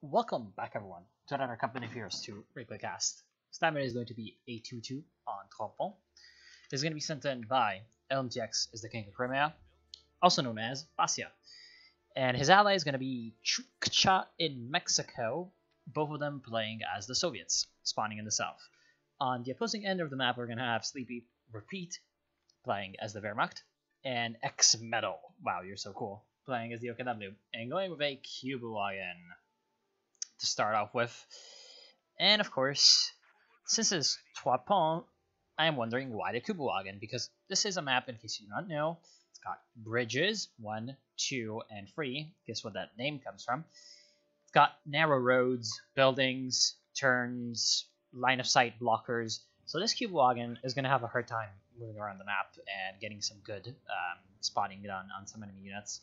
Welcome back, everyone, to another Company of Heroes 2 Replaycast. Stamina is going to be a 2-2 on Trompon. It's going to be sent in by LMTX is the King of Crimea, also known as Basia. And his ally is going to be Chukcha in Mexico, both of them playing as the Soviets, spawning in the south. On the opposing end of the map, we're going to have Sleepy Repeat playing as the Wehrmacht, and X Metal, wow, you're so cool, playing as the OKW, and going with a Cubewagon to start off with. And of course, since it's Trois Ponts, I am wondering why the Cubewagon, because this is a map, in case you do not know, it's got bridges, 1, 2, and 3. Guess what that name comes from. It's got narrow roads, buildings, turns, line of sight blockers. So this Cubewagon is going to have a hard time moving around the map and getting some good spotting done on some enemy units.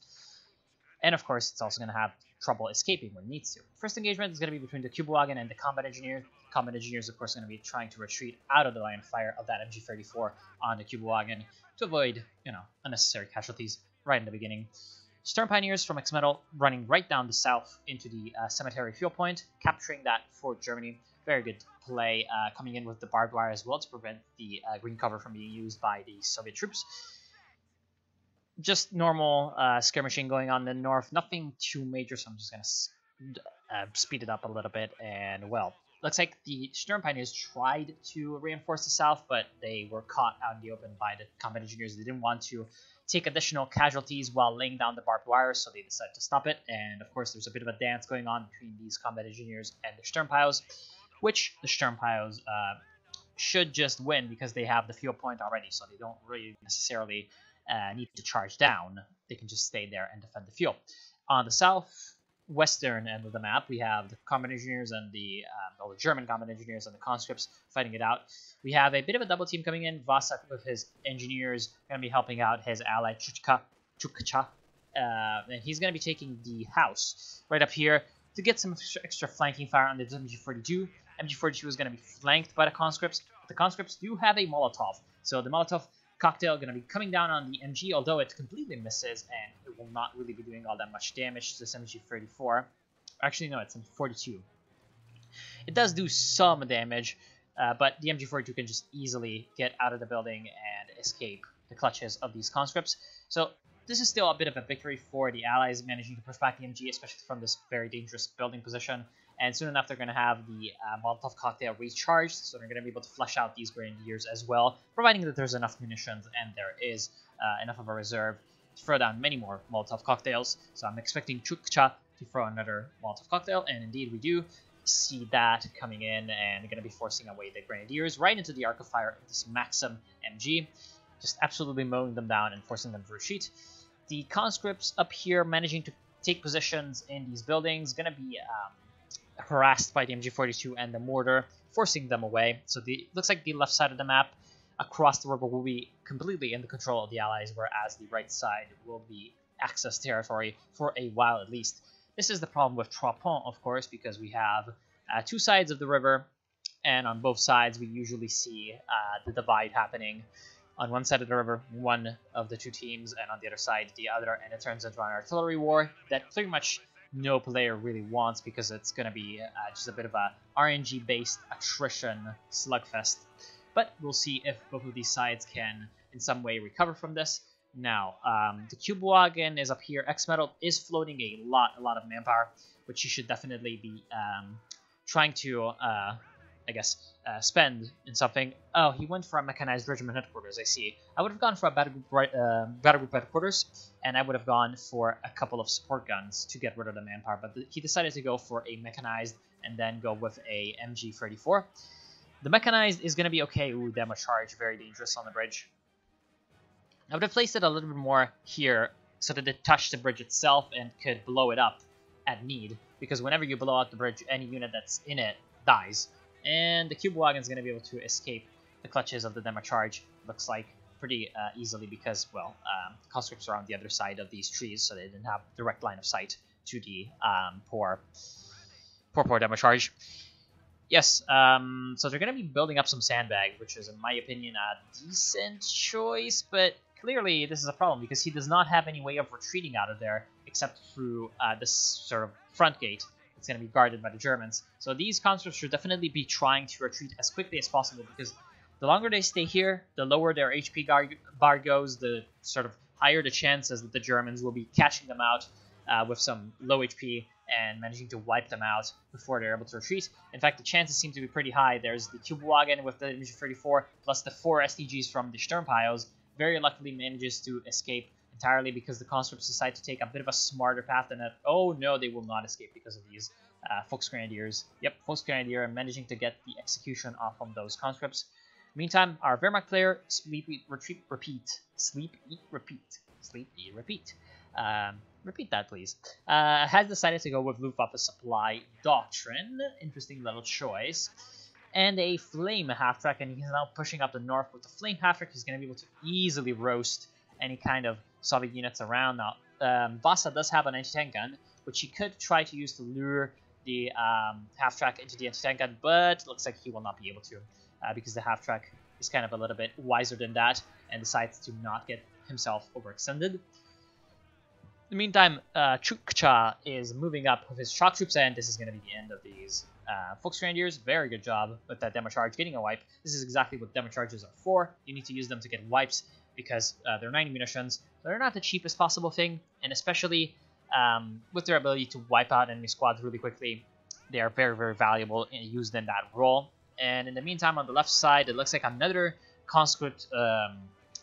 And of course, it's also going to have trouble escaping when it needs to. First engagement is going to be between the Cubewagon and the Combat Engineer. Combat Engineer is, of course, going to be trying to retreat out of the line of fire of that MG34 on the Cubewagon to avoid, unnecessary casualties right in the beginning. Storm Pioneers from X Metal running right down the south into the Cemetery Fuel Point, capturing that for Germany. Very good play, coming in with the barbed wire as well to prevent the green cover from being used by the Soviet troops. Just normal skirmishing going on in the north, nothing too major, so I'm just going to speed it up a little bit. And, well, looks like the Storm Pioneers tried to reinforce the south, but they were caught out in the open by the Combat Engineers. They didn't want to take additional casualties while laying down the barbed wire, so they decided to stop it. And, of course, there's a bit of a dance going on between these Combat Engineers and the Sturmpiles, which the Sturmpiles should just win because they have the fuel point already, so they don't really necessarily need to charge down. They can just stay there and defend the fuel. On the southwestern end of the map, we have the Combat Engineers and the German Combat Engineers and the conscripts fighting it out. We have a bit of a double team coming in. Vasak with his engineers going to be helping out his ally Chukcha, and he's going to be taking the house right up here to get some extra flanking fire on the MG42. MG42 is going to be flanked by the conscripts. The conscripts do have a Molotov, so the Molotov cocktail going to be coming down on the MG, although it completely misses and it will not really be doing all that much damage to this MG34. Actually, no, it's in 42. It does do some damage, but the MG42 can just easily get out of the building and escape the clutches of these conscripts. So this is still a bit of a victory for the Allies, managing to push back the MG, especially from this very dangerous building position. And soon enough, they're going to have the Molotov cocktail recharged, so they're going to be able to flush out these Grenadiers as well, providing that there's enough munitions and there is enough of a reserve to throw down many more Molotov cocktails. So I'm expecting Chukcha to throw another Molotov cocktail, and indeed we do see that coming in, and they're going to be forcing away the Grenadiers right into the arc of fire of this Maxim MG, just absolutely mowing them down and forcing them to retreat. The conscripts up here managing to take positions in these buildings, going to be harassed by the MG42 and the mortar, forcing them away. So looks like the left side of the map across the river will be completely in the control of the Allies, whereas the right side will be Axis territory for a while at least. This is the problem with Trois Ponts, of course, because we have two sides of the river, and on both sides we usually see the divide happening. On one side of the river, one of the two teams, and on the other side, the other, and it turns into an artillery war that pretty much no player really wants, because it's going to be just a bit of a RNG-based attrition slugfest. But we'll see if both of these sides can in some way recover from this. Now, the Cubewagon is up here. X Metal is floating a lot of manpower, which you should definitely be trying to, spend in something. Oh, he went for a mechanized regiment headquarters, I see. I would have gone for a battle group headquarters, and I would have gone for a couple of support guns to get rid of the manpower, but he decided to go for a mechanized and then go with a MG34. The mechanized is going to be okay. Ooh, demo charge, very dangerous on the bridge. I would have placed it a little bit more here so that it touched the bridge itself and could blow it up at need, because whenever you blow out the bridge, any unit that's in it dies. And the Cubewagon is going to be able to escape the clutches of the demo charge, looks like, pretty easily, because, well, conscripts are on the other side of these trees, so they didn't have direct line of sight to the poor demo charge. Yes, so they're going to be building up some sandbags, which is, in my opinion, a decent choice, but clearly this is a problem because he does not have any way of retreating out of there except through this sort of front gate. it's going to be guarded by the Germans. So these conscripts should definitely be trying to retreat as quickly as possible, because the longer they stay here, the lower their HP bar goes, the sort of higher the chances that the Germans will be catching them out with some low HP and managing to wipe them out before they're able to retreat. In fact, the chances seem to be pretty high. There's the Kubelwagen with the MG34 plus the 4 STGs from the Sturmpiles. Very luckily manages to escape entirely because the conscripts decide to take a bit of a smarter path than that. Oh no, they will not escape because of these Volksgrenadiers. Yep, Volksgrenadier managing to get the execution off on those conscripts. Meantime, our Wehrmacht player, Sleep, Eat, Retreat, Repeat. Sleep, Eat, Repeat. Sleep, Eat, Repeat. Repeat that, please. Has decided to go with Luftwaffe Supply Doctrine. Interesting little choice. And a Flame Half-Track, and he's now pushing up the north. With the Flame Half-Track, he's going to be able to easily roast any kind of Soviet units around. Now, Vasa does have an anti-tank gun, which he could try to use to lure the Half-Track into the anti-tank gun, but looks like he will not be able to. Because the half-track is kind of a little bit wiser than that and decides to not get himself overextended. In the meantime, Chukcha is moving up with his shock troops, and this is going to be the end of these Volksgrenadiers. Very good job with that demo charge, getting a wipe. This is exactly what demo charges are for. You need to use them to get wipes because they're 90 munitions. They're not the cheapest possible thing, and especially with their ability to wipe out enemy squads really quickly, they are very, very valuable and used in that role. And in the meantime, on the left side, it looks like another conscript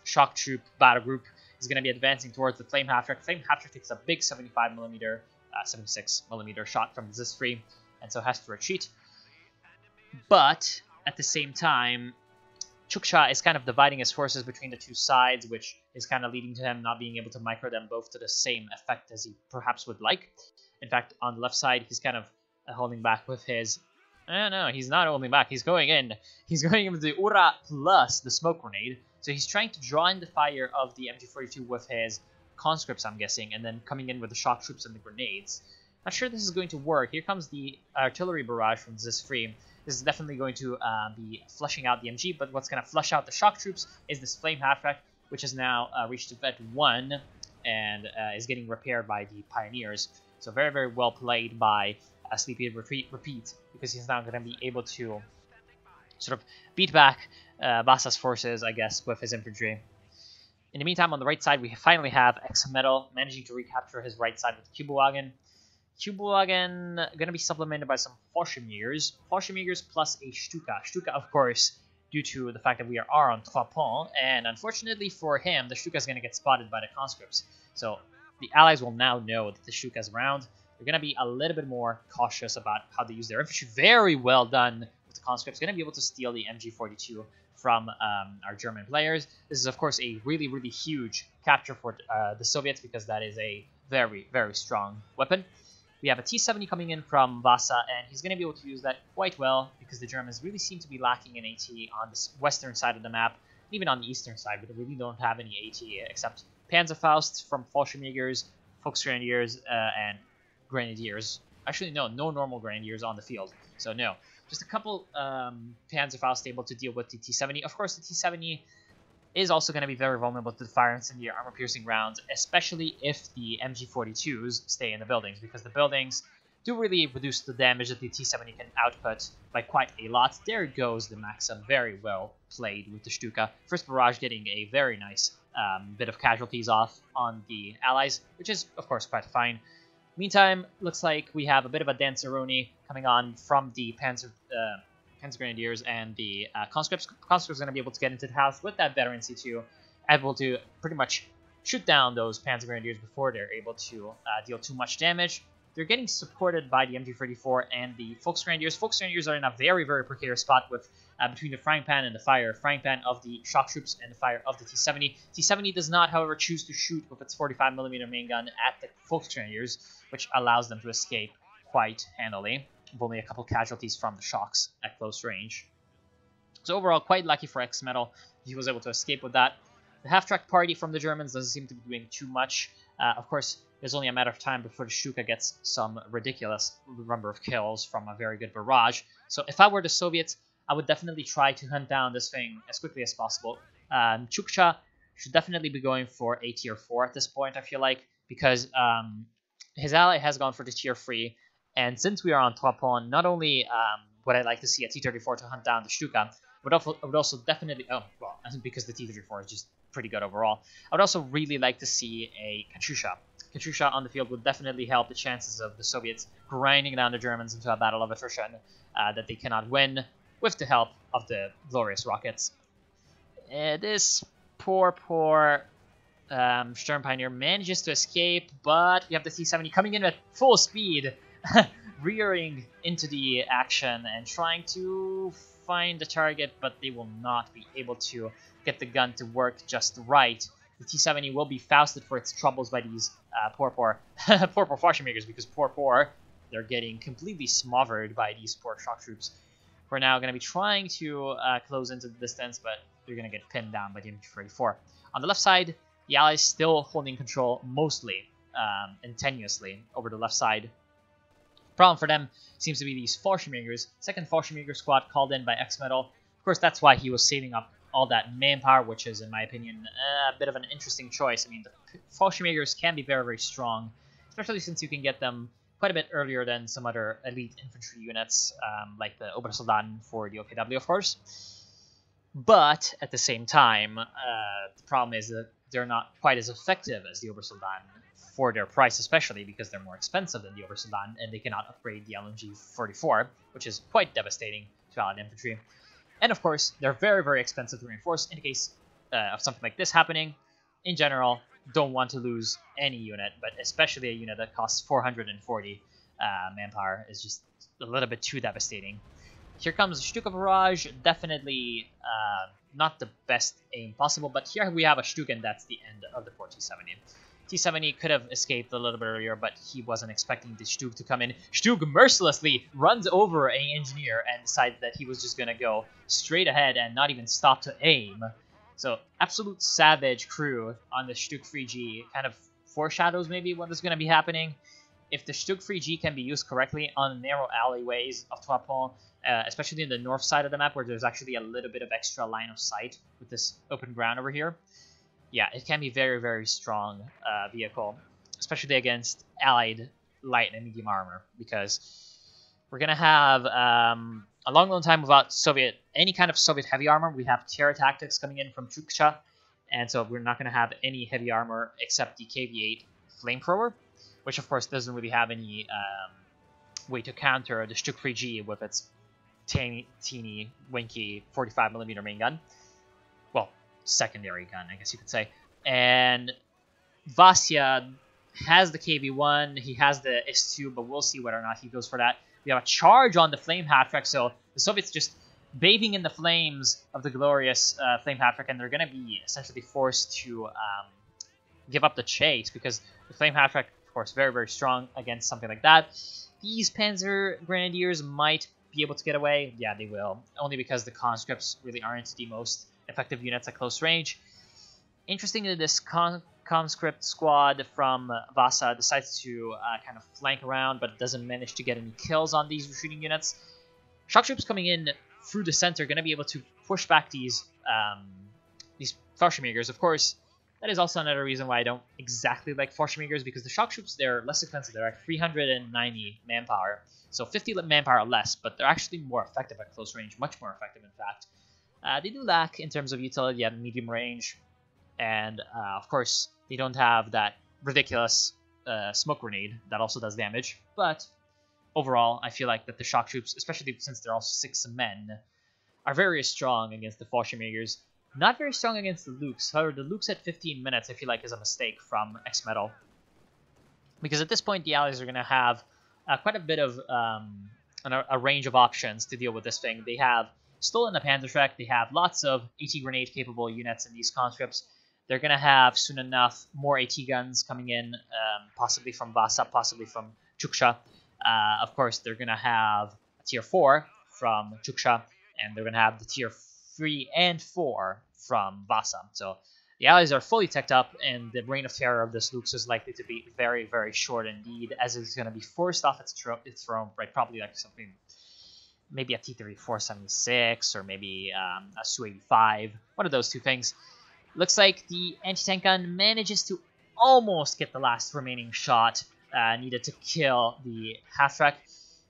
shock troop battle group is going to be advancing towards the Flame Half-Track. Flame Half-Track takes a big 75mm, 76mm shot from Zis-3, and so has to retreat. But at the same time, Chuksha is kind of dividing his forces between the two sides, which is kind of leading to him not being able to micro them both to the same effect as he perhaps would like. In fact, on the left side, he's kind of holding back with his... No, he's not holding back. He's going in. He's going in with the Ura plus the smoke grenade. So he's trying to draw in the fire of the MG42 with his conscripts, I'm guessing, and then coming in with the shock troops and the grenades. Not sure this is going to work. Here comes the artillery barrage from Zis-3. This is definitely going to be flushing out the MG, but what's going to flush out the shock troops is this Flame Half-Track, which has now reached Vet 1 and is getting repaired by the Pioneers. So very, very well played by Sleepy Repeat, because he's now going to be able to sort of beat back Vasa's forces, I guess, with his infantry. In the meantime, on the right side, we finally have Exmetal managing to recapture his right side with Kubelwagen. Kubelwagen going to be supplemented by some Fallschirmjägers. Fallschirmjägers plus a Stuka. Stuka, of course, due to the fact that we are on Trois Ponts, and unfortunately for him, the Stuka is going to get spotted by the conscripts. So the allies will now know that the Stuka is around. They're going to be a little bit more cautious about how they use their infantry. Very well done with the conscripts. Going to be able to steal the MG42 from our German players. This is, of course, a really, really huge capture for the Soviets because that is a very, very strong weapon. We have a T-70 coming in from Vasa, and he's going to be able to use that quite well because the Germans really seem to be lacking in AT on the western side of the map, even on the eastern side, but they really don't have any AT except Panzerfausts from Fallschirmjägers, Volksgrenadiers, and Grenadiers. Actually, no normal Grenadiers on the field, so no. Just a couple Panzerfausts able to deal with the T-70. Of course, the T-70 is also going to be very vulnerable to the fire incendiary armor-piercing rounds, especially if the MG42s stay in the buildings, because the buildings do really reduce the damage that the T-70 can output by quite a lot. There goes the Maxim, very well played with the Stuka. First barrage getting a very nice bit of casualties off on the allies, which is, of course, quite fine. Meantime, looks like we have a bit of a Danceroni coming on from the Panzer Grenadiers and the conscripts. Conscripts are going to be able to get into the house with that veteran C2, able to pretty much shoot down those Panzer Grenadiers before they're able to deal too much damage. They're getting supported by the MG34 and the Volksgrenadiers. Volksgrenadiers are in a very, very precarious spot with between the frying pan and the fire. Frying pan of the shock troops and the fire of the T-70. T-70 does not, however, choose to shoot with its 45mm main gun at the Volksgrenadiers, which allows them to escape quite handily, with only a couple casualties from the shocks at close range. So overall, quite lucky for Exmetal. He was able to escape with that. The half-track party from the Germans doesn't seem to be doing too much. Of course, there's only a matter of time before the Stuka gets some ridiculous number of kills from a very good barrage. So if I were the Soviets, I would definitely try to hunt down this thing as quickly as possible. Chukcha should definitely be going for a tier 4 at this point, I feel like, because his ally has gone for the tier 3, And since we are on top pawn, not only would I like to see a T34 to hunt down the Stuka, I would also definitely... Oh, well, because the T34 is just pretty good overall. I would also really like to see a Katyusha. Katyusha on the field would definitely help the chances of the Soviets grinding down the Germans into a battle of attrition that they cannot win with the help of the glorious rockets. This poor Sturm Pioneer manages to escape, but we have the T-70 coming in at full speed, rearing into the action and trying to find the target, but they will not be able to get the gun to work just right. The T-70 will be Fausted for its troubles by these poor Fallschirmjägers, because they're getting completely smothered by these poor shock troops. We're now going to be trying to close into the distance, but they're going to get pinned down by the MG-44. On the left side, the Allies still holding control mostly and tenuously over the left side. Problem for them seems to be these Fallschirmjägers. Second Fallschirmjäger squad called in by X-Metal. Of course, that's why he was saving up all that manpower, which is, in my opinion, a bit of an interesting choice. I mean, the Fallschirmjägers can be very, very strong, especially since you can get them quite a bit earlier than some other elite infantry units, like the Obersoldaten for the OKW, of course. But, at the same time, the problem is that they're not quite as effective as the Obersoldaten for their price, especially because they're more expensive than the Obersoldaten, and they cannot upgrade the LMG-44, which is quite devastating to Allied infantry. And of course, they're very, very expensive to reinforce. In the case of something like this happening, in general, don't want to lose any unit, but especially a unit that costs 440 manpower is just a little bit too devastating. Here comes Stuka Barrage, definitely not the best aim possible, but here we have a Stuka, and that's the end of the poor T-70. T-70 could have escaped a little bit earlier, but he wasn't expecting the Stug to come in. Stug mercilessly runs over an engineer and decided that he was just going to go straight ahead and not even stop to aim. So, absolute savage crew on the Stug 3G kind of foreshadows maybe what is going to be happening. If the Stug 3G can be used correctly on narrow alleyways of Trois Ponts, especially in the north side of the map where there's actually a little bit of extra line of sight with this open ground over here, yeah, it can be very, very strong vehicle, especially against Allied light and medium armor, because we're going to have a long, long time without any kind of Soviet heavy armor. We have terror tactics coming in from Chuksha, and so we're not going to have any heavy armor except the KV-8 flamethrower, which of course doesn't really have any way to counter the Stuk 3G with its teeny, winky 45mm main gun. Well, secondary gun, I guess you could say. And Vasya has the KV-1, he has the S2, but we'll see whether or not he goes for that. We have a charge on the Flame Half-Track, so the Soviets just bathing in the flames of the glorious Flame Half-Track, and they're going to be essentially forced to give up the chase, because the Flame Half-Track, of course, very, very strong against something like that. These Panzer Grenadiers might be able to get away. Yeah, they will, only because the conscripts really aren't the most effective units at close range. Interesting that this conscript squad from Vasa decides to kind of flank around, but doesn't manage to get any kills on these retreating units. Shock troops coming in through the center are going to be able to push back these Fallschirmjägers. Of course, that is also another reason why I don't exactly like Fallschirmjägers, because the shock troops, they're less expensive. They're at 390 manpower, so 50 manpower less, but they're actually more effective at close range, much more effective, in fact. They do lack in terms of utility at medium range, and of course, they don't have that ridiculous smoke grenade that also does damage. But overall, I feel like that the shock troops, especially since they're all 6 men, are very strong against the Fallschirmjägers. Not very strong against the Lukes. However, the Lukes at 15 minutes, I feel like, is a mistake from X-Metal, because at this point, the Allies are going to have quite a bit of a range of options to deal with this thing. They have stolen the Panzerschreck. They have lots of AT grenade capable units in these conscripts. They're going to have, soon enough, more AT guns coming in, possibly from Vasa, possibly from Chuksha. Of course, they're going to have a Tier 4 from Chuksha, and they're going to have the Tier 3 and 4 from Vasa. So the Allies are fully teched up, and the reign of terror of this Lux is likely to be very, very short indeed, as it's going to be forced off its throne, right? Probably like something, maybe a T-34-76 or maybe a Su-85, one of those two things. Looks like the anti-tank gun manages to almost get the last remaining shot needed to kill the half-track.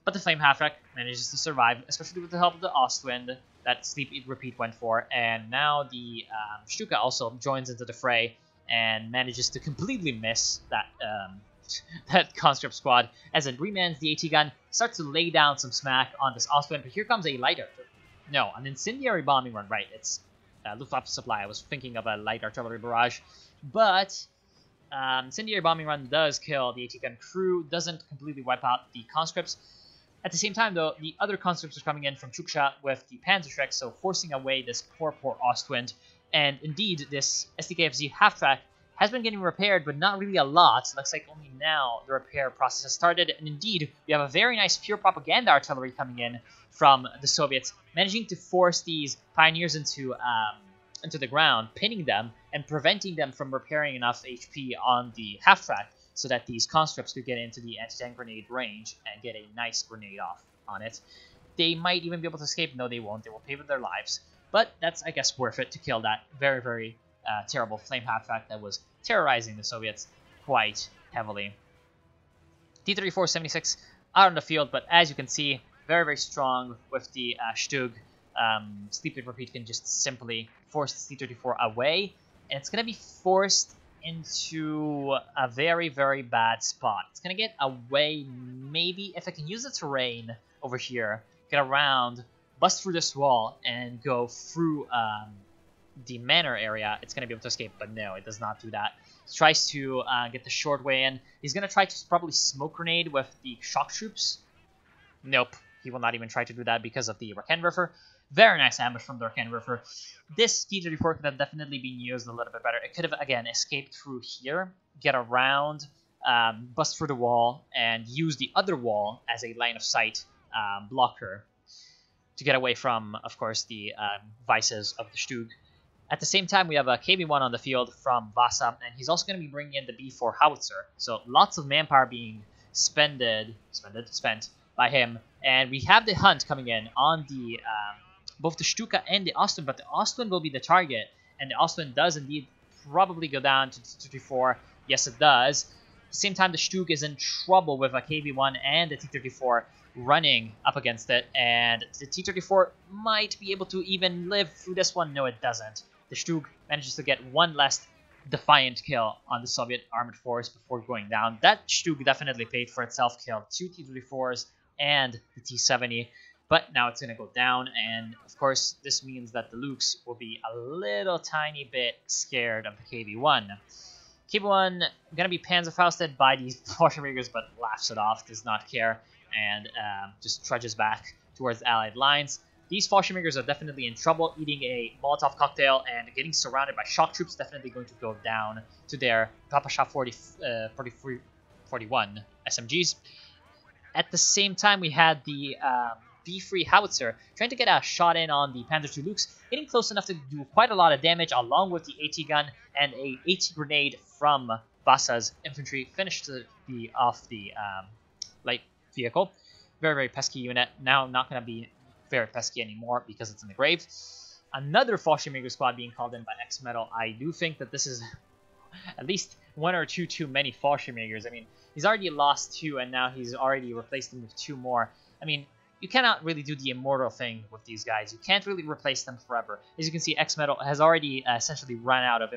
But the Flame Half-Track manages to survive, especially with the help of the Ostwind that Sleep Eat Repeat went for. And now the Stuka also joins into the fray and manages to completely miss that that Conscript squad as it remans the AT gun, starts to lay down some smack on this Ostwind. But here comes a lighter. No, an incendiary bombing run. Right, it's Luftwaffe supply. I was thinking of a light artillery barrage. But incendiary bombing run does kill the AT gun crew, doesn't completely wipe out the conscripts. At the same time, though, the other conscripts are coming in from Chuksha with the Panzerschreck, so forcing away this poor Ostwind. And indeed, this SDKFZ half-track has been getting repaired, but not really a lot. Looks like only now the repair process has started. And indeed, we have a very nice pure propaganda artillery coming in from the Soviets, managing to force these pioneers into the ground, pinning them, and preventing them from repairing enough HP on the half-track so that these conscripts could get into the anti-tank grenade range and get a nice grenade off on it. They might even be able to escape. No, they won't. They will pay with their lives. But that's, I guess, worth it to kill that very, very terrible flame half-track that was terrorizing the Soviets quite heavily. T-34-76 out on the field, but as you can see, very, very strong with the Stug. Sleep Eat Repeat can just simply force the T-34 away, and it's going to be forced into a very, very bad spot. It's going to get away, maybe, if I can use the terrain over here, get around, bust through this wall, and go through the manor area. It's going to be able to escape, but no, it does not do that. It tries to get the short way in. He's going to try to probably smoke grenade with the shock troops. Nope, he will not even try to do that because of the Rakenwerfer. Very nice ambush from the Rakenwerfer. This T-34 could have definitely been used a little bit better. It could have, again, escaped through here, get around, bust through the wall, and use the other wall as a line of sight blocker to get away from, of course, the vices of the Stug. At the same time, we have a KB-1 on the field from Vasa, and he's also going to be bringing in the B4 howitzer. So lots of manpower being spent by him. And we have the hunt coming in on the both the Stuka and the Ostwind, but the Ostwind will be the target, and the Ostwind does indeed probably go down to T-34. Yes, it does. At the same time, the Stug is in trouble with a KB-1 and the T-34 running up against it, and the T-34 might be able to even live through this one. No, it doesn't. The Stug manages to get one last defiant kill on the Soviet armored force before going down. That Stug definitely paid for itself, killed 2 T-34s and the T-70. But now it's going to go down, and of course this means that the Lukes will be a little tiny bit scared of the KB-1. KB-1 going to be Panzerfausted by these Fallschirmjägers, but laughs it off, does not care, and just trudges back towards the Allied lines. These Fallschirmjägers are definitely in trouble, eating a Molotov cocktail and getting surrounded by shock troops, definitely going to go down to their Papasha 41 SMGs. At the same time, we had the B3 howitzer trying to get a shot in on the Panzer II Lukes, getting close enough to do quite a lot of damage along with the AT gun and a AT grenade from Vasa's infantry finished off the light vehicle. Very, very pesky unit. Now not going to be very pesky anymore because it's in the grave. Another Fallschirmjäger squad being called in by X-Metal. I do think that this is at least one or two too many Fallschirmjägers. I mean, he's already lost 2 and now he's already replaced them with 2 more. I mean, you cannot really do the immortal thing with these guys. You can't really replace them forever. As you can see, X-Metal has already essentially run out of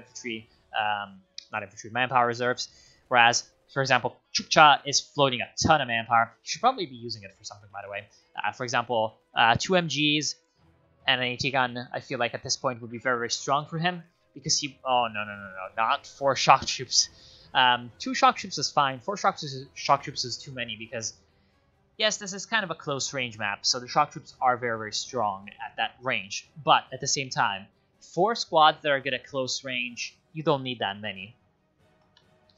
manpower reserves. Whereas, for example, Chukcha is floating a ton of manpower. You should probably be using it for something, by the way. For example, 2 MGs and an AT gun, I feel like at this point would be very, very strong for him. Because he... Oh, no, not 4 shock troops. 2 shock troops is fine. 4 shock troops is too many because... Yes, this is kind of a close range map, so the shock troops are very, very strong at that range. But at the same time, 4 squads that are good at close range, you don't need that many.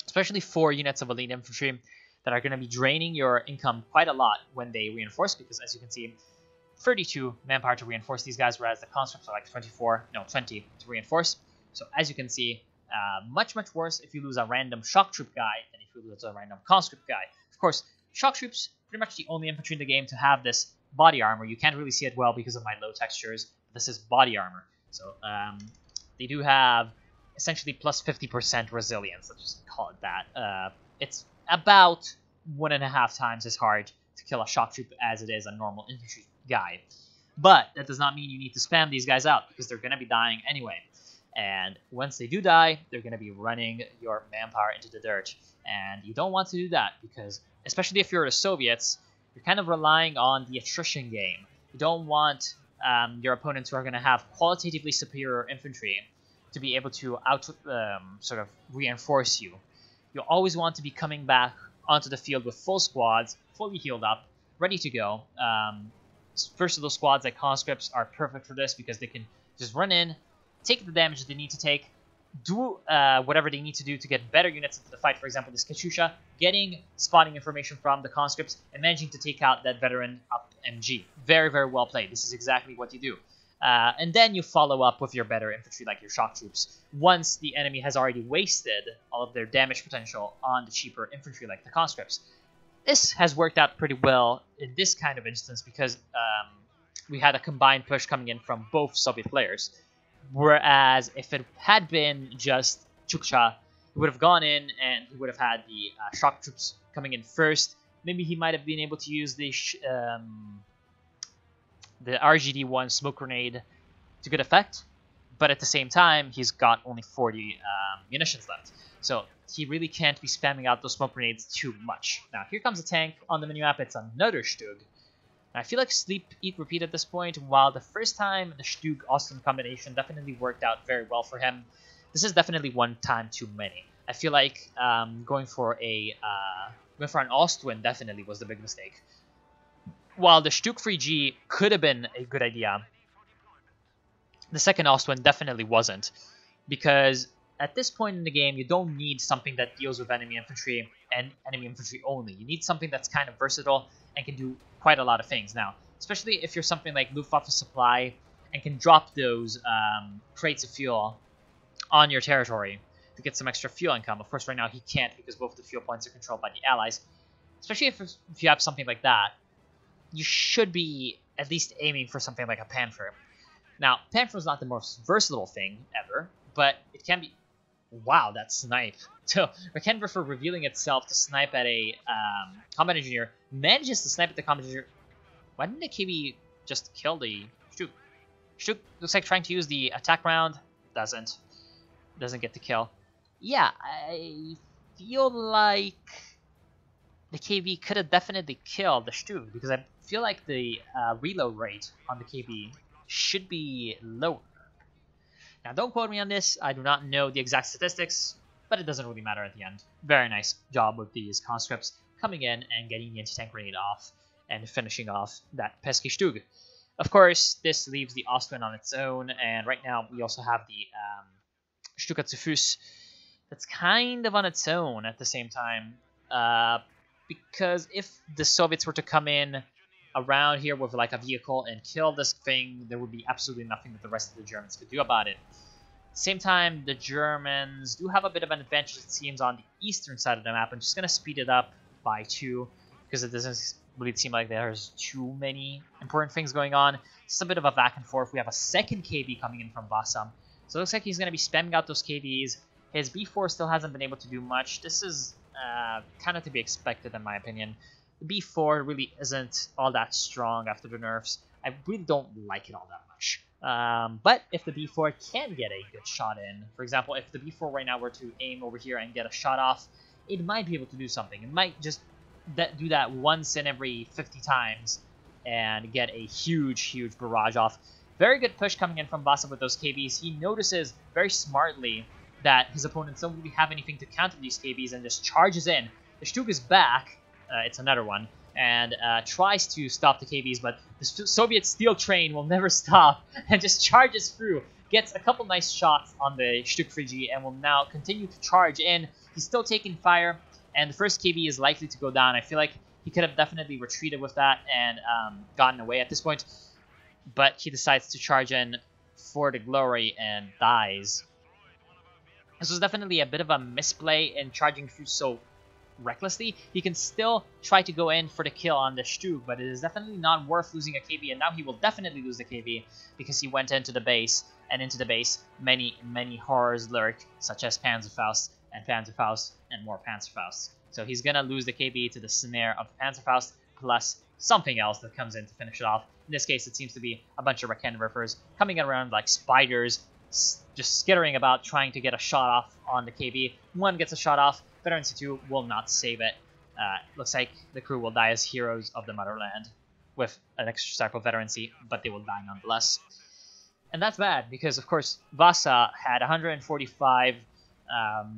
Especially 4 units of elite infantry that are going to be draining your income quite a lot when they reinforce, because as you can see, 32 manpower to reinforce these guys, whereas the conscripts are like 20 to reinforce. So as you can see, much, much worse if you lose a random shock troop guy than if you lose a random conscript guy. Of course, shock troops, pretty much the only infantry in the game to have this body armor. You can't really see it well because of my low textures. This is body armor. So they do have essentially plus 50% resilience. Let's just call it that. It's about 1.5 times as hard to kill a shock troop as it is a normal infantry guy. But that does not mean you need to spam these guys out, because they're going to be dying anyway. And once they do die, they're going to be running your manpower into the dirt. And you don't want to do that, because especially if you're the Soviets, you're kind of relying on the attrition game. You don't want your opponents who are going to have qualitatively superior infantry to be able to sort of reinforce you. You'll always want to be coming back onto the field with full squads, fully healed up, ready to go. Versatile squads like conscripts are perfect for this, because they can just run in, take the damage they need to take, do whatever they need to do to get better units into the fight. For example, this Katyusha, getting spotting information from the conscripts and managing to take out that veteran up MG. Very, very well played. This is exactly what you do. And then you follow up with your better infantry, like your shock troops, once the enemy has already wasted all of their damage potential on the cheaper infantry, like the conscripts. This has worked out pretty well in this kind of instance, because we had a combined push coming in from both Soviet players. Whereas if it had been just Chukcha, he would have gone in and he would have had the shock troops coming in first. Maybe he might have been able to use the RGD-1 smoke grenade to good effect, but at the same time, he's got only 40 munitions left. So he really can't be spamming out those smoke grenades too much. Now, here comes a tank on the menu map. It's another Stug. I feel like sleep, eat, repeat at this point. While the first time the Stug-Austin combination definitely worked out very well for him, this is definitely one time too many. I feel like going for an Ostwind definitely was the big mistake. While the Stug 3G could have been a good idea, the second Ostwind definitely wasn't, because at this point in the game, you don't need something that deals with enemy infantry and enemy infantry only. You need something that's kind of versatile and can do quite a lot of things. Now, especially if you're something like Luftwaffe Supply and can drop those crates of fuel on your territory to get some extra fuel income. Of course, right now he can't, because both the fuel points are controlled by the Allies. Especially if you have something like that, you should be at least aiming for something like a Panzer. Now, Panzer is not the most versatile thing ever, but it can be... Wow, that snipe. So, Rakenver, for revealing itself to snipe at a combat engineer, manages to snipe at the combat engineer. Why didn't the KB just kill the Stug? Stug looks like trying to use the attack round. Doesn't get the kill. Yeah, I feel like the KB could have definitely killed the Stug, because I feel like the reload rate on the KB should be lower. Now, don't quote me on this. I do not know the exact statistics, but it doesn't really matter at the end. Very nice job with these conscripts coming in and getting the anti-tank grenade off and finishing off that pesky Stug. Of course, this leaves the Ostwind on its own, and right now we also have the Stuka-Zufus that's kind of on its own at the same time, because if the Soviets were to come in around here with like a vehicle and kill this thing, there would be absolutely nothing that the rest of the Germans could do about it. At the same time, the Germans do have a bit of an advantage, it seems, on the eastern side of the map. I'm just going to speed it up by 2, because it doesn't really seem like there's too many important things going on. It's a bit of a back and forth. We have a second KB coming in from Vassam, so it looks like he's going to be spamming out those KBs. His B4 still hasn't been able to do much. This is kind of to be expected, in my opinion. The B4 really isn't all that strong after the nerfs. I really don't like it all that much. But if the B4 can get a good shot in, for example, if the B4 right now were to aim over here and get a shot off, it might be able to do something. It might just do that once in every 50 times and get a huge, huge barrage off. Very good push coming in from Vasa with those KBs. He notices very smartly that his opponents don't really have anything to counter these KBs and just charges in. The Stug is back. It's another one, and tries to stop the KBs, but the Soviet steel train will never stop and just charges through, gets a couple nice shots on the Stug 3G, and will now continue to charge in. He's still taking fire, and the first KB is likely to go down. I feel like he could have definitely retreated with that and gotten away at this point, but he decides to charge in for the glory and dies. This was definitely a bit of a misplay in charging through so recklessly. He can still try to go in for the kill on the Stug, but it is definitely not worth losing a KB, and now he will definitely lose the KB because he went into the base, and into the base many horrors lurk, such as Panzerfaust and more Panzerfausts. So he's gonna lose the KB to the snare of the Panzerfaust plus something else that comes in to finish it off. In this case, it seems to be a bunch of Rakenwerfers coming around like spiders, just skittering about trying to get a shot off on the KB. One gets a shot off, Veterancy 2 will not save it. Looks like the crew will die as heroes of the motherland with an extra stack of Veterancy, but they will die nonetheless. And that's bad because, of course, Vasa had 145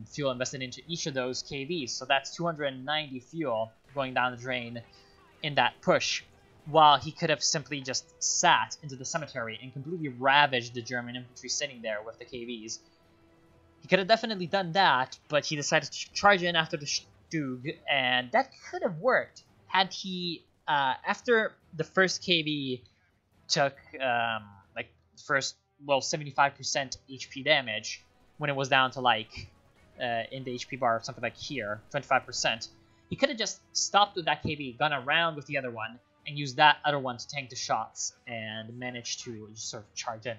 fuel invested into each of those KVs, so that's 290 fuel going down the drain in that push, while he could have simply just sat into the cemetery and completely ravaged the German infantry sitting there with the KVs. He could have definitely done that, but he decided to charge in after the Stug, and that could have worked had he, after the first KV took, like, first, well, 75% HP damage, when it was down to, like, in the HP bar, something like here, 25%, he could have just stopped with that KB, gone around with the other one, and used that other one to tank the shots, and managed to just sort of charge in.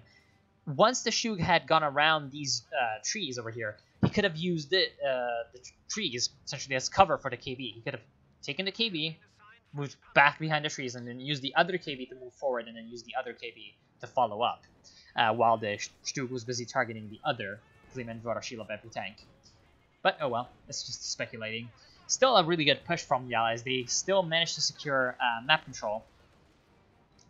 Once the Stug had gone around these trees over here, he could have used the trees essentially as cover for the KB. He could have taken the KB, moved back behind the trees, and then used the other KB to move forward, and then use the other KB to follow up, while the Stug was busy targeting the other Klimen Vorashila Bepu tank. But oh well, it's just speculating. Still a really good push from the Allies. They still managed to secure map control,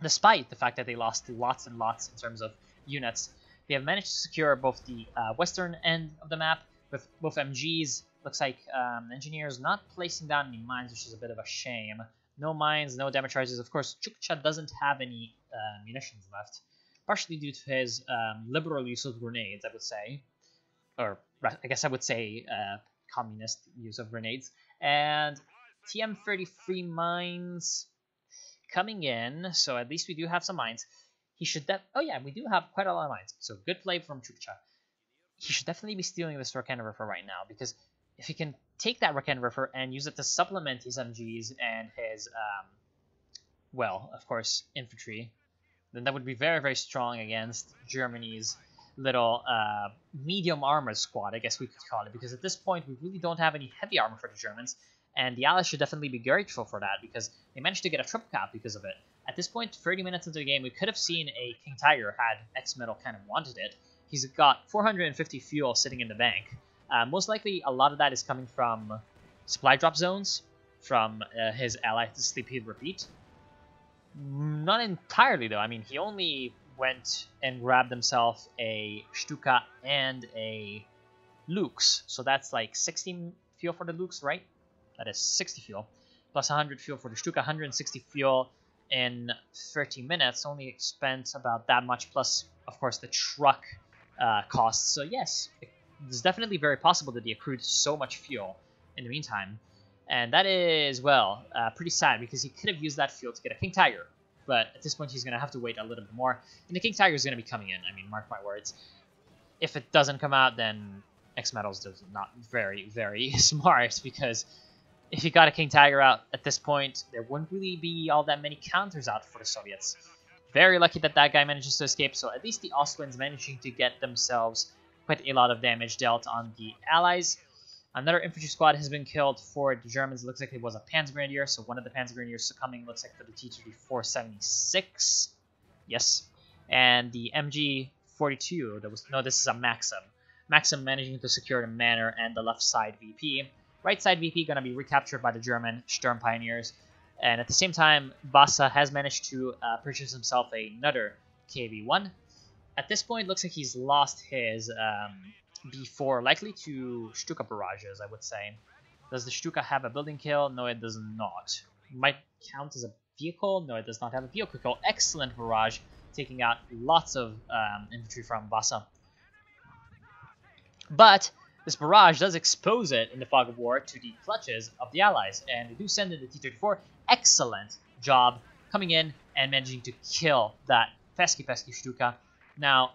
despite the fact that they lost lots and lots in terms of units. They have managed to secure both the western end of the map with both MGs. Looks like engineers not placing down any mines, which is a bit of a shame. No mines, no damage charges. Of course, Chukcha doesn't have any munitions left, partially due to his liberal use of grenades, I would say. Or I guess I would say communist use of grenades. And TM33 mines coming in, so at least we do have some mines. He should oh yeah, we do have quite a lot of mines, so good play from Chukcha. He should definitely be stealing this Rakenwerfer right now, because if he can take that Rakenwerfer and use it to supplement his MGs and his, well, of course, infantry, then that would be very, very strong against Germany's little medium armor squad, I guess we could call it, because at this point we really don't have any heavy armor for the Germans, and the Allies should definitely be grateful for that, because they managed to get a triple cap because of it. At this point, 30 minutes into the game, we could have seen a King Tiger had X-Metal kind of wanted it. He's got 450 fuel sitting in the bank. Most likely, a lot of that is coming from supply drop zones, from his ally Sleepy Repeat. Not entirely, though. I mean, he only went and grabbed himself a Stuka and a Lux. So that's like 60 fuel for the Lux, right? That is 60 fuel. Plus 100 fuel for the Stuka, 160 fuel in 30 minutes. Only spent about that much, plus, of course, the truck costs. So yes, it's definitely very possible that he accrued so much fuel in the meantime. And that is, well, pretty sad, because he could have used that fuel to get a King Tiger. But at this point, he's going to have to wait a little bit more. And the King Tiger is going to be coming in. I mean, mark my words. If it doesn't come out, then X-Metals does not very, very smart. Because if you got a King Tiger out at this point, there wouldn't really be all that many counters out for the Soviets. Very lucky that that guy manages to escape. So at least the Austrians managing to get themselves quite a lot of damage dealt on the Allies. Another infantry squad has been killed for the Germans. It looks like it was a Panzergrenadier, so one of the Panzergrenadiers succumbing looks like for the T-3476. Yes. And the MG-42, no, this is a Maxim. Maxim managing to secure the Manor and the left side VP. Right side VP going to be recaptured by the German Sturm Pioneers. And at the same time, Vasa has managed to purchase himself another KV-1. At this point, it looks like he's lost his B4, likely to Stuka barrages, I would say. Does the Stuka have a building kill? No, it does not. Might count as a vehicle? No, it does not have a vehicle kill. Excellent barrage, taking out lots of infantry from Vasa. But this barrage does expose it in the fog of war to the clutches of the Allies, and they do send in the T-34. Excellent job coming in and managing to kill that pesky Stuka. Now,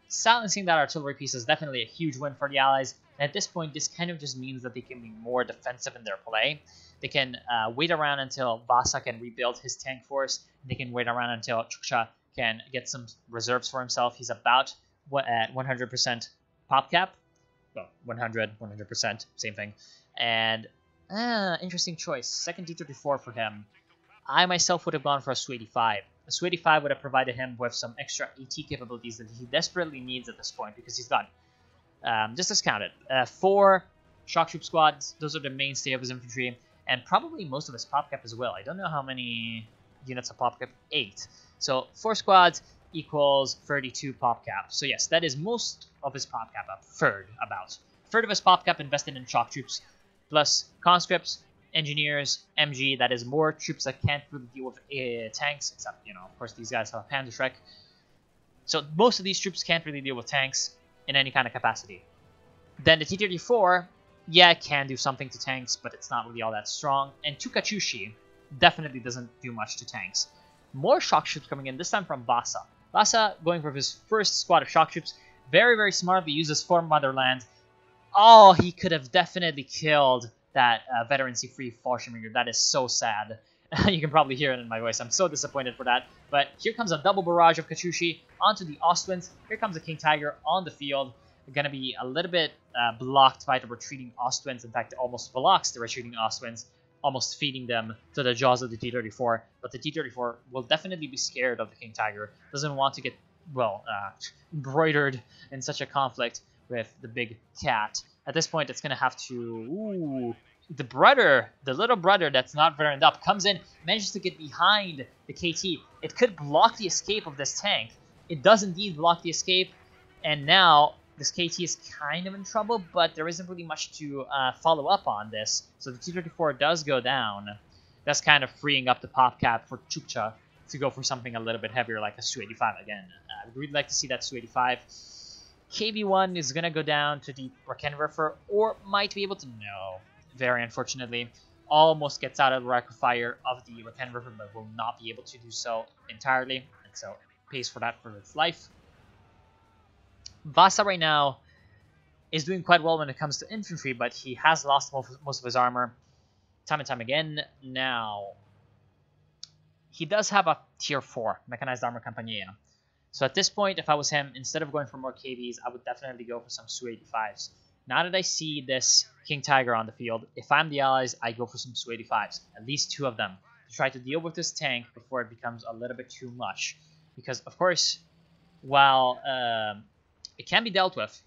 silencing that artillery piece is definitely a huge win for the Allies, and at this point, this kind of just means that they can be more defensive in their play. They can wait around until Vasa can rebuild his tank force, and they can wait around until Chukcha can get some reserves for himself. He's about at 100% pop cap. Well, 100%, same thing. And Interesting choice. Second T-34 for him. I myself would have gone for a Su-85. A Su-85 would have provided him with some extra AT capabilities that he desperately needs at this point because he's got, just discounted, 4 shock troop squads. Those are the mainstay of his infantry, and probably most of his pop cap as well. I don't know how many units of pop cap. 8. So 4 squads equals 32 pop cap. So yes, that is most of his pop cap, a third about. A third of his pop cap invested in shock troops, plus conscripts, engineers, MG, that is more troops that can't really deal with tanks, except, of course, these guys have a Panzer Shrek. So most of these troops can't really deal with tanks in any kind of capacity. Then the T-34, yeah, it can do something to tanks, but it's not really all that strong. And 2 Katyushi definitely doesn't do much to tanks. More shock troops coming in, this time from Vasa. Vasa going for his first squad of shock troops, very, very smartly uses for Motherland. Oh, he could have definitely killed that veterancy-free Fallschirmjäger. That is so sad. You can probably hear it in my voice. I'm so disappointed for that. But here comes a double barrage of Katyushi onto the Ostwinds. Here comes the King Tiger on the field. Going to be a little bit blocked by the retreating Ostwinds. In fact, it almost blocks the retreating Ostwinds, almost feeding them to the jaws of the T-34. But the T-34 will definitely be scared of the King Tiger. Doesn't want to get, well, embroidered in such a conflict with the big cat. At this point, it's going to have to... Ooh, the little brother that's not veteraned up, comes in, manages to get behind the KT. It could block the escape of this tank. It does indeed block the escape, and now this KT is kind of in trouble, but there isn't really much to follow up on this. So the T-34 does go down. That's kind of freeing up the pop cap for Chukcha to go for something a little bit heavier, like a Su-85 again. I'd really like to see that Su-85. KB1 is going to go down to the Rakenwerfer, or might be able to... No, very unfortunately. Almost gets out of the rifle fire of the Rakenwerfer, but will not be able to do so entirely. And so pays for that for its life. Vasa right now is doing quite well when it comes to infantry, but he has lost most of his armor time and time again. Now, he does have a tier 4 mechanized armor Campagnia. So at this point, if I was him, instead of going for more KVs, I would definitely go for some Su-85s. Now that I see this King Tiger on the field, if I'm the Allies, I go for some Su-85s. At least 2 of them. To try to deal with this tank before it becomes a little bit too much. Because, of course, while it can be dealt with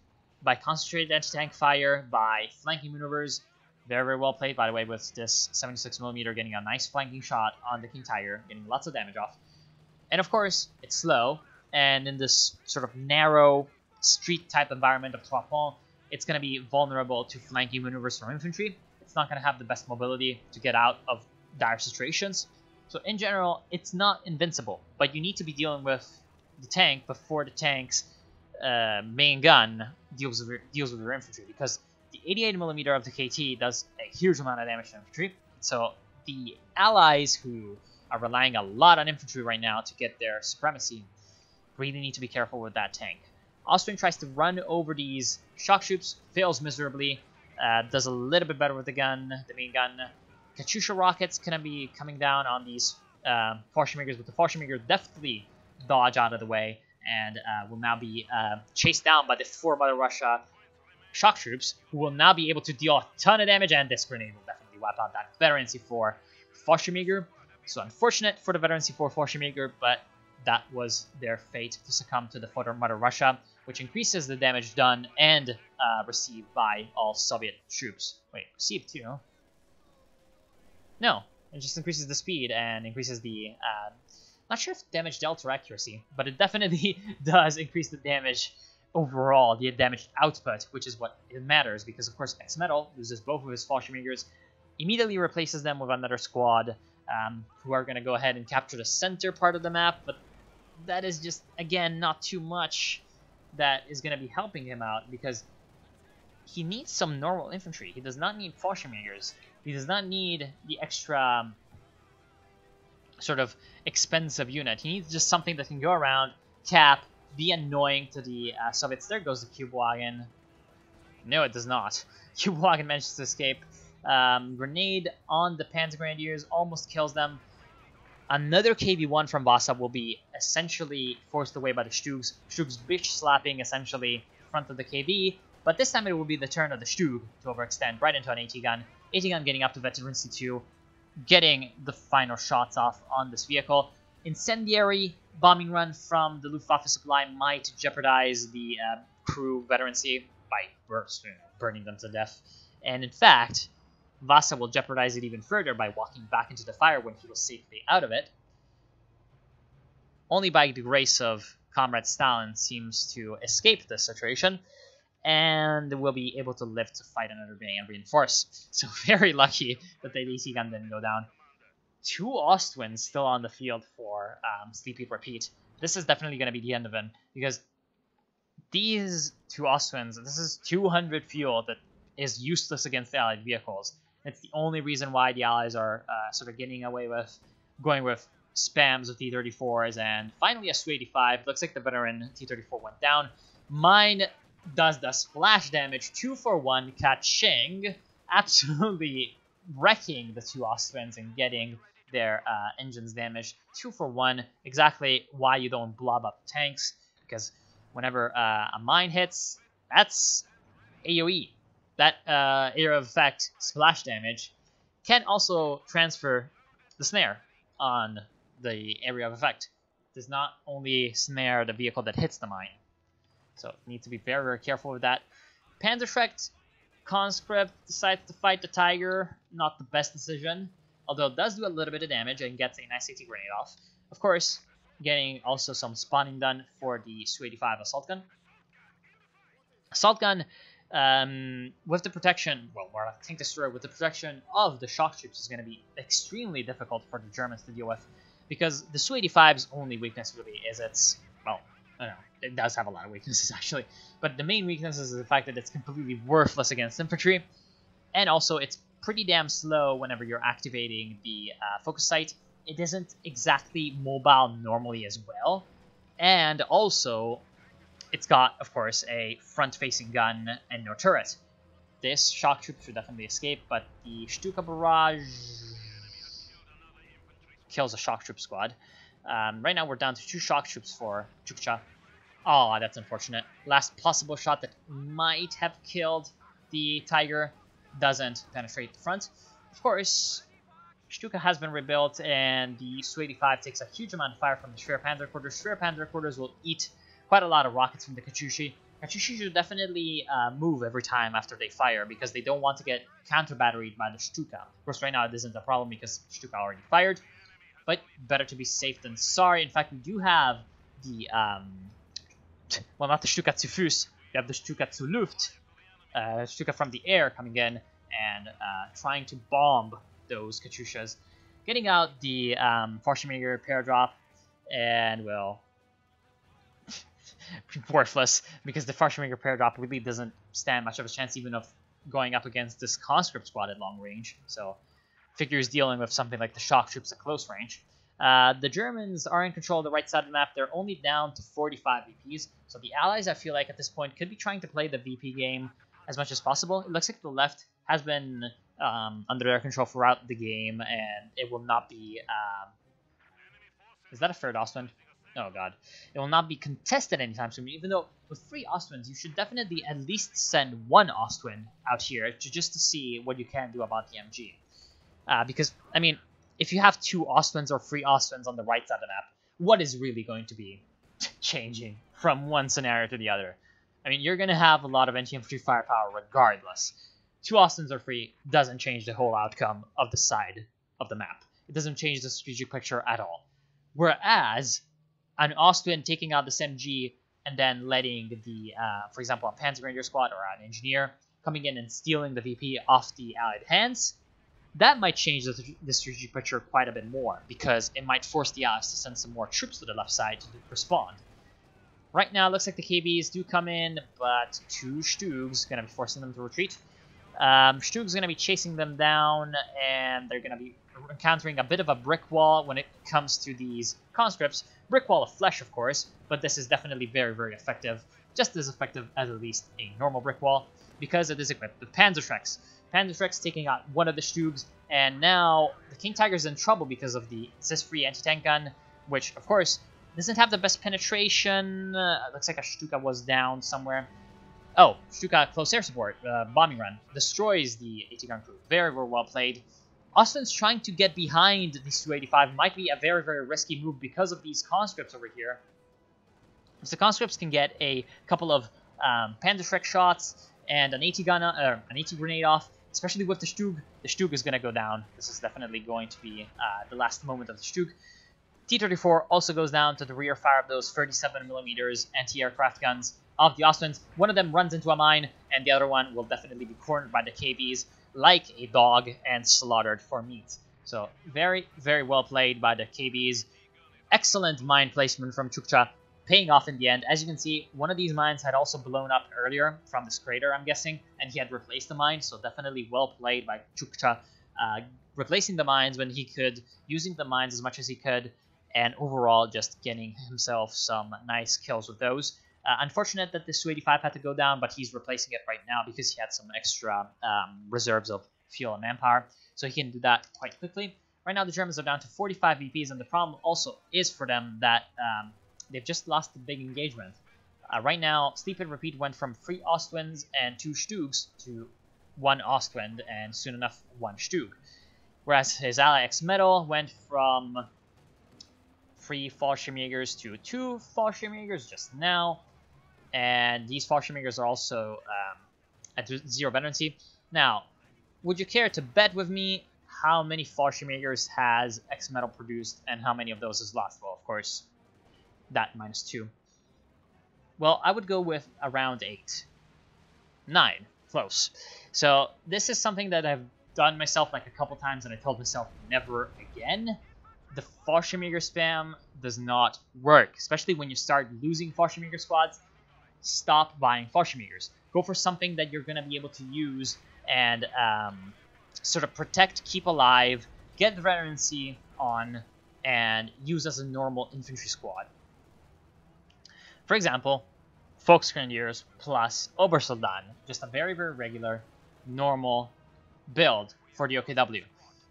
by concentrated anti-tank fire, by flanking maneuvers, very, very well played, by the way, with this 76mm getting a nice flanking shot on the King Tiger, getting lots of damage off. And, of course, it's slow. And in this sort of narrow street-type environment of Trois Ponts, it's going to be vulnerable to flanking maneuvers from infantry. It's not going to have the best mobility to get out of dire situations. So in general, it's not invincible, but you need to be dealing with the tank before the tank's main gun deals with your infantry, because the 88mm of the KT does a huge amount of damage to infantry. So the allies who are relying a lot on infantry right now to get their supremacy really need to be careful with that tank. Austrian tries to run over these shock troops, fails miserably, does a little bit better with the gun, the main gun. Katyusha rockets gonna be coming down on these Fallschirmjägers, but the Fallschirmjäger definitely dodge out of the way and will now be chased down by the 4 Mother Russia shock troops, who will now be able to deal a ton of damage, and this grenade will definitely wipe out that veterancy 4 Fallschirmjäger. So unfortunate for the veterancy 4 Fallschirmjäger, but that was their fate, to succumb to the Mother Russia, which increases the damage done and received by all Soviet troops. Wait, received too? No, it just increases the speed and increases the... not sure if damage dealt or accuracy, but it definitely does increase the damage overall, the damage output, which is what it matters, because of course X-Metal loses both of his Fallschirmjägers, immediately replaces them with another squad, who are going to go ahead and capture the center part of the map, but that is just, again, not too much that is going to be helping him out, because he needs some normal infantry. He does not need Fallschirmjägers. He does not need the extra sort of expensive unit. He needs just something that can go around, cap, be annoying to the Soviets. There goes the Cube Wagon. No, it does not. Cube Wagon manages to escape. Grenade on the Panzer Grenadiers almost kills them. Another KV-1 from Vasa will be essentially forced away by the Stugs. Stugs bitch slapping essentially in front of the KV, but this time it will be the turn of the Stug to overextend right into an AT gun. AT-gun getting up to veteran C2, getting the final shots off on this vehicle. Incendiary bombing run from the Luftwaffe supply might jeopardize the crew veterancy by burning them to death. And in fact, Vasa will jeopardize it even further by walking back into the fire when he was safely out of it. Only by the grace of Comrade Stalin seems to escape this situation, and will be able to live to fight another day and reinforce. So very lucky that the AC gun didn't go down. 2 Ostwinds still on the field for Sleepy Repeat. This is definitely going to be the end of him, because these 2 Ostwinds, this is 200 fuel that is useless against the Allied vehicles. It's the only reason why the Allies are sort of getting away with going with spams with T-34s, and finally a Su-85. Looks like the veteran T-34 went down. Mine does the splash damage, 2 for 1, catching, absolutely wrecking the 2 Ostwinds and getting their engines damaged. 2 for 1, exactly why you don't blob up tanks, because whenever a mine hits, that's AoE. That area of effect splash damage can also transfer the snare on the area of effect. It does not only snare the vehicle that hits the mine. So need to be very, very careful with that. Panzerschreck Conscript decides to fight the Tiger. Not the best decision, although it does do a little bit of damage and gets a nice AT grenade off. Of course, getting also some spawning done for the Su-85 assault gun. Assault gun, with the protection, well, or tank destroyer with the protection of the shock troops is going to be extremely difficult for the Germans to deal with, because the Su-85's only weakness really is its, well, I don't know, it does have a lot of weaknesses actually, but the main weakness is the fact that it's completely worthless against infantry, and also it's pretty damn slow whenever you're activating the focus sight. It isn't exactly mobile normally as well, and also it's got, of course, a front-facing gun and no turret. This shock troop should definitely escape, but the Stuka barrage kills a shock troop squad. Right now we're down to 2 shock troops for Chukcha. Oh, that's unfortunate. Last possible shot that might have killed the Tiger doesn't penetrate the front. Of course, Stuka has been rebuilt, and the Su-85 takes a huge amount of fire from the Schwer Panzer Quarters. Schwer Panzer Quarters will eat quite a lot of rockets from the Katyushi. Katyushi should definitely move every time after they fire, because they don't want to get counter-batteried by the Stuka. Of course, right now it isn't a problem because Stuka already fired, but better to be safe than sorry. In fact, we do have the, well, not the Stuka zu Fuß, we have the Stuka zu Luft, Stuka from the air coming in and trying to bomb those Katyushas. Getting out the Fallschirmjäger pair drop, and, well, worthless, because the Fallschirmjäger pair drop really doesn't stand much of a chance even of going up against this conscript squad at long range. So figures dealing with something like the shock troops at close range. The Germans are in control of the right side of the map. They're only down to 45 VPs, so the Allies, I feel like at this point, could be trying to play the VP game as much as possible. It looks like the left has been under their control throughout the game, and it will not be... is that a third Ostwind? Oh god. It will not be contested anytime soon, even though with 3 Ostwinds, you should definitely at least send 1 Ostwind out here just to see what you can do about the MG. Because, I mean, if you have 2 Ostwinds or 3 Ostwinds on the right side of the map, what is really going to be changing from one scenario to the other? I mean, you're going to have a lot of anti-infantry firepower regardless. 2 Ostwinds or 3 doesn't change the whole outcome of the side of the map. It doesn't change the strategic picture at all. Whereas an Ostwind taking out this MG and then letting the, for example, a Panzer Grenadier squad or an engineer coming in and stealing the VP off the Allied hands, that might change the strategic picture quite a bit more, because it might force the Allies to send some more troops to the left side to respond. Right now, it looks like the KBs do come in, but 2 Stugs going to be forcing them to retreat. Stugs going to be chasing them down, and they're going to be encountering a bit of a brick wall when it comes to these conscripts. Brick wall of flesh, of course, but this is definitely very, very effective. Just as effective as at least a normal brick wall, because it is equipped with Panzerschrecks. Panzerschrecks taking out one of the Stugs, and now the King Tiger's in trouble because of the assist-free anti-tank gun, which, of course, doesn't have the best penetration. Looks like a Stuka was down somewhere. Oh, Stuka close air support, bombing run, destroys the AT gun crew. Very, very well played. Austin's trying to get behind the Su-85 might be a very, very risky move because of these conscripts over here. If the conscripts can get a couple of Panzerschreck shots and an AT gun, an AT grenade off, especially with the Stug is going to go down. This is definitely going to be the last moment of the Stug. T-34 also goes down to the rear fire of those 37mm anti-aircraft guns of the Austrians. One of them runs into a mine, and the other one will definitely be cornered by the KBs like a dog and slaughtered for meat. So very, very well played by the KBs. Excellent mine placement from Chukcha, paying off in the end. As you can see, one of these mines had also blown up earlier from this crater, I'm guessing, and he had replaced the mine, so definitely well played by Chukcha, replacing the mines when he could, using the mines as much as he could, and overall just getting himself some nice kills with those. Unfortunate that the Su-85 had to go down, but he's replacing it right now because he had some extra reserves of fuel and manpower, so he can do that quite quickly. Right now the Germans are down to 45 VPs, and the problem also is for them that they've just lost the big engagement. Right now, Sleep and Repeat went from 3 Ostwinds and 2 Stugs to 1 Ostwind and soon enough 1 Stug. Whereas his ally X-Metal went from 3 Fallschirmjägers to 2 Fallschirmjägers just now. And these Fallschirmjägers are also at 0 veterancy. Now, would you care to bet with me how many Fallschirmjägers has X-Metal produced and how many of those is lost? Well, of course, that -2. Well, I would go with around 8. 9. Close. So this is something that I've done myself like a couple times, and I told myself never again. The Fallschirmjäger spam does not work, especially when you start losing Fallschirmjäger squads. Stop buying Fallschirmjägers. Go for something that you're going to be able to use and sort of protect, keep alive, get the veterancy on, and use as a normal infantry squad. For example, Volksgrenadiers plus Obersoldaten. Just a very, very regular, normal build for the OKW.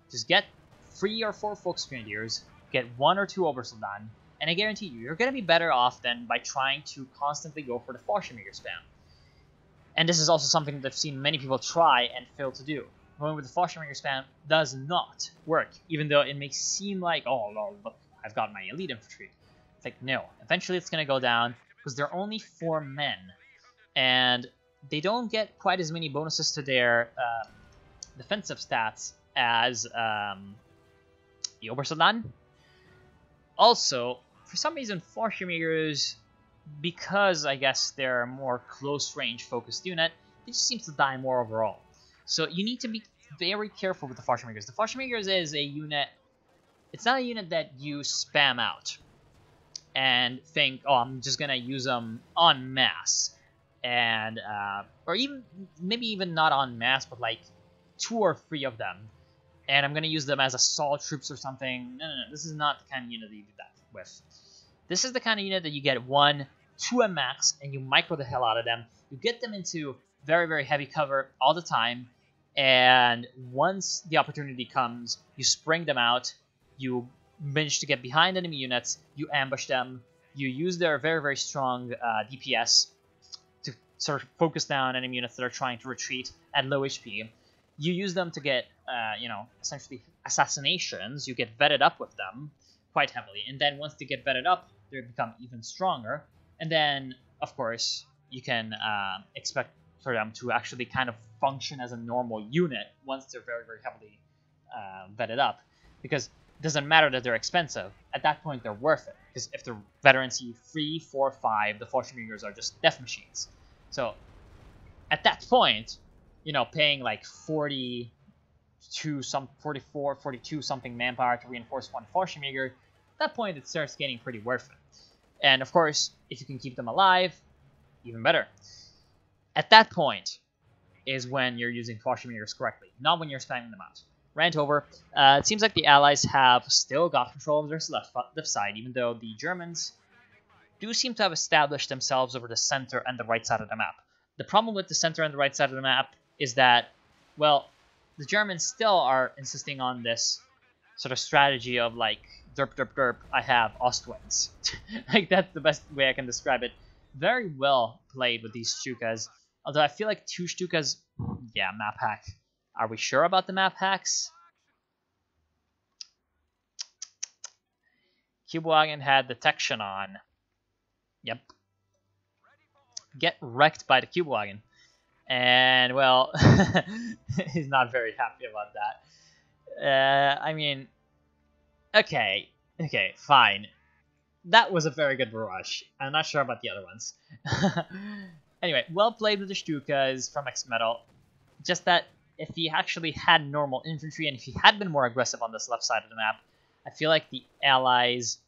Just get 3 or 4 Volksgrenadiers, get 1 or 2 Obersoldaten, and I guarantee you, you're going to be better off than by trying to constantly go for the Fallschirmjäger spam. And this is also something that I've seen many people try and fail to do. Going with the Fallschirmjäger spam does not work, even though it may seem like, oh, look, I've got my elite infantry. It's like, no. Eventually it's going to go down, because they're only 4 men, and they don't get quite as many bonuses to their defensive stats as the Obersoldaten. Also, for some reason, Fallschirmjägers, because I guess they're a more close-range focused unit, it just seems to die more overall. So you need to be very careful with the Fallschirmjägers. The Fallschirmjägers is a unit, it's not a unit that you spam out and think, oh, I'm just going to use them en masse. And, or even, maybe even not en masse, but like 2 or 3 of them. And I'm going to use them as assault troops or something. No, this is not the kind of unit that you do that with. This is the kind of unit that you get 1, 2 at max, and you micro the hell out of them. You get them into very, very heavy cover all the time, and once the opportunity comes, you spring them out, you manage to get behind enemy units, you ambush them, you use their very, very strong DPS to sort of focus down enemy units that are trying to retreat at low HP. You use them to get, essentially assassinations. You get vetted up with them quite heavily. And then once they get vetted up, they become even stronger. And then, of course, you can expect for them to actually kind of function as a normal unit once they're very, very heavily vetted up. Because it doesn't matter that they're expensive. At that point, they're worth it. Because if they're veterancy 3, 4, 5, the Fallschirmjägers are just death machines. So at that point, you know, paying like 44, 42 something manpower to reinforce 1 Fallschirmjäger, at that point it starts getting pretty worth it. And of course, if you can keep them alive, even better. At that point is when you're using Fallschirmjägers correctly, not when you're spamming them out. Rant over. It seems like the Allies have still got control of their left side, even though the Germans do seem to have established themselves over the center and the right side of the map. The problem with the center and the right side of the map is that, well, the Germans still are insisting on this sort of strategy of like, derp, derp, derp, I have Ostwinds. Like, that's the best way I can describe it. Very well played with these Stukas. Although I feel like 2 Stukas... Yeah, map hack. Are we sure about the map hacks? Cube Wagon had detection on. Yep. Get wrecked by the Cube Wagon. And, well, he's not very happy about that. I mean, okay, fine. That was a very good barrage. I'm not sure about the other ones. Anyway, well played with the Stukas from X-Metal. Just that if he actually had normal infantry and if he had been more aggressive on this left side of the map, I feel like the Allies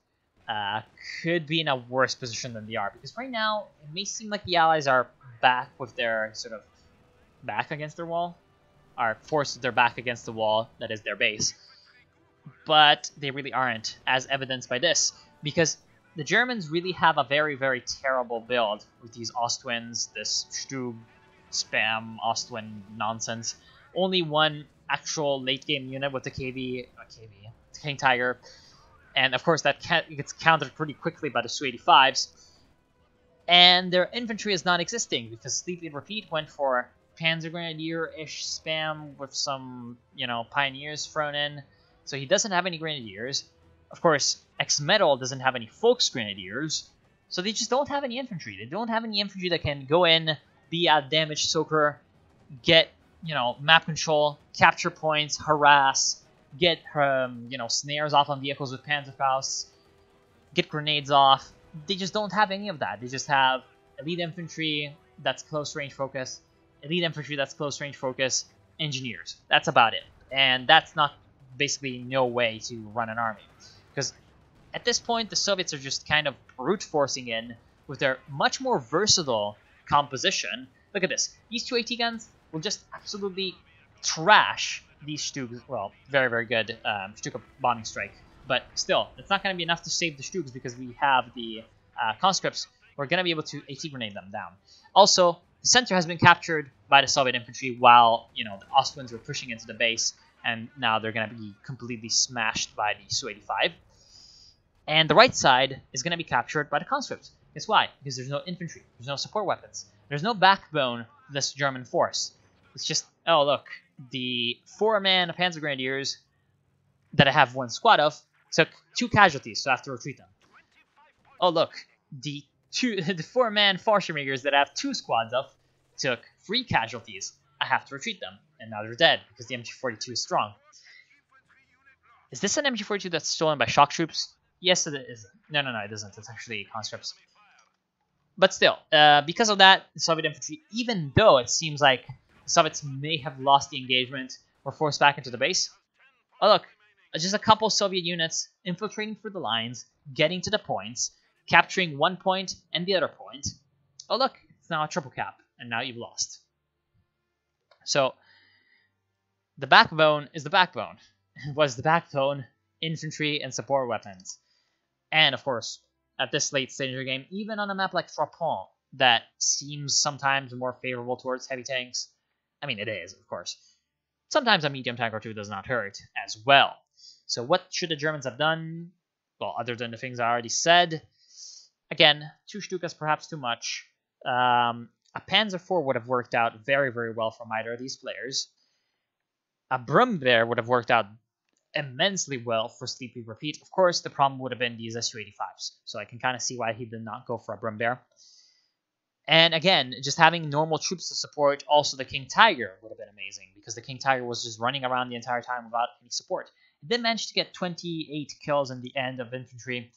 could be in a worse position than they are. Because right now, it may seem like the Allies are back with their sort of back against their wall. Are forced with their back against the wall, that is their base. But they really aren't, as evidenced by this. Because the Germans really have a very, very terrible build with these Ostwinds, this Stug spam Ostwind nonsense. Only one actual late game unit with the King Tiger, and of course that gets countered pretty quickly by the Su-85s. And their infantry is non-existing because Sleep and Repeat went for Panzer Grenadier-ish spam with some, Pioneers thrown in. So he doesn't have any Grenadiers. Of course, X-Metal doesn't have any Folks Grenadiers, so they just don't have any infantry. They don't have any infantry that can go in, be a damage soaker, get, map control, capture points, harass, get, snares off on vehicles with Panzerfaust, get grenades off. They just don't have any of that. They just have elite infantry that's close range focus, elite infantry that's close range focus, engineers. That's about it. And that's not basically no way to run an army. Because at this point, the Soviets are just kind of brute forcing in with their much more versatile composition. Look at this. These 2 AT guns will just absolutely trash these Stugs. Well, very, very good Stuka bombing strike. But still, it's not going to be enough to save the Stugs because we have the conscripts. We're going to be able to AT grenade them down. Also, the center has been captured by the Soviet infantry while, the Ostwinds were pushing into the base. And now they're going to be completely smashed by the Su-85. And the right side is going to be captured by the conscripts. Guess why? Because there's no infantry. There's no support weapons. There's no backbone to this German force. It's just, oh look, the 4-man Panzer Grenadiers that I have 1 squad of took 2 casualties, so I have to retreat them. Oh look, the 4-man Fallschirmjägers that I have 2 squads of took 3 casualties. I have to retreat them, and now they're dead because the MG42 is strong. Is this an MG42 that's stolen by shock troops? Yes, it is. No, it isn't. It's actually conscripts. But still, because of that, the Soviet infantry, even though it seems like the Soviets may have lost the engagement, were forced back into the base. Oh look, just a couple Soviet units infiltrating through the lines, getting to the points, capturing 1 point and the other point. Oh look, it's now a triple cap, and now you've lost. So, the backbone is the backbone. Was the backbone infantry and support weapons. And, of course, at this late stage of the game, even on a map like Frappant, that seems sometimes more favorable towards heavy tanks. I mean, it is, of course. Sometimes a medium tank or 2 does not hurt as well. So what should the Germans have done? Well, other than the things I already said. Again, 2 Stukas perhaps too much. A Panzer IV would have worked out very, very well from either of these players. A Brumbear would have worked out immensely well for Sleepy Repeat. Of course, the problem would have been these Su-85s, so I can kind of see why he did not go for a Brumbear. And again, just having normal troops to support also the King Tiger would have been amazing, because the King Tiger was just running around the entire time without any support. He did manage to get 28 kills in the end of infantry,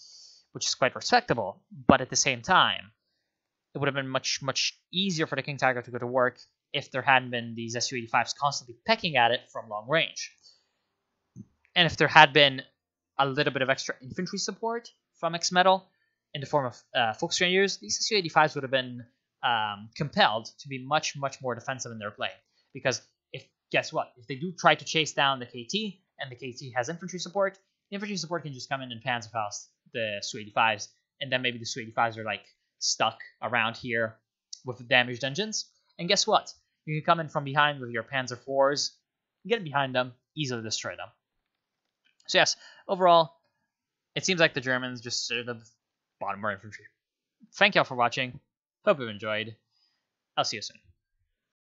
which is quite respectable, but at the same time, it would have been much, much easier for the King Tiger to go to work if there hadn't been these Su-85s constantly pecking at it from long range. And if there had been a little bit of extra infantry support from X-Metal in the form of Volksgrenadiers, these Su-85s would have been compelled to be much, much more defensive in their play. Because guess what? If they do try to chase down the KT, and the KT has infantry support, the infantry support can just come in and Panzerfaust the Su-85s, and then maybe the Su-85s are like stuck around here with the damaged engines. And guess what? You can come in from behind with your Panzer IVs, get behind them, easily destroy them. So yes, overall, it seems like the Germans just should have bought more infantry. Thank y'all for watching. Hope you enjoyed. I'll see you soon.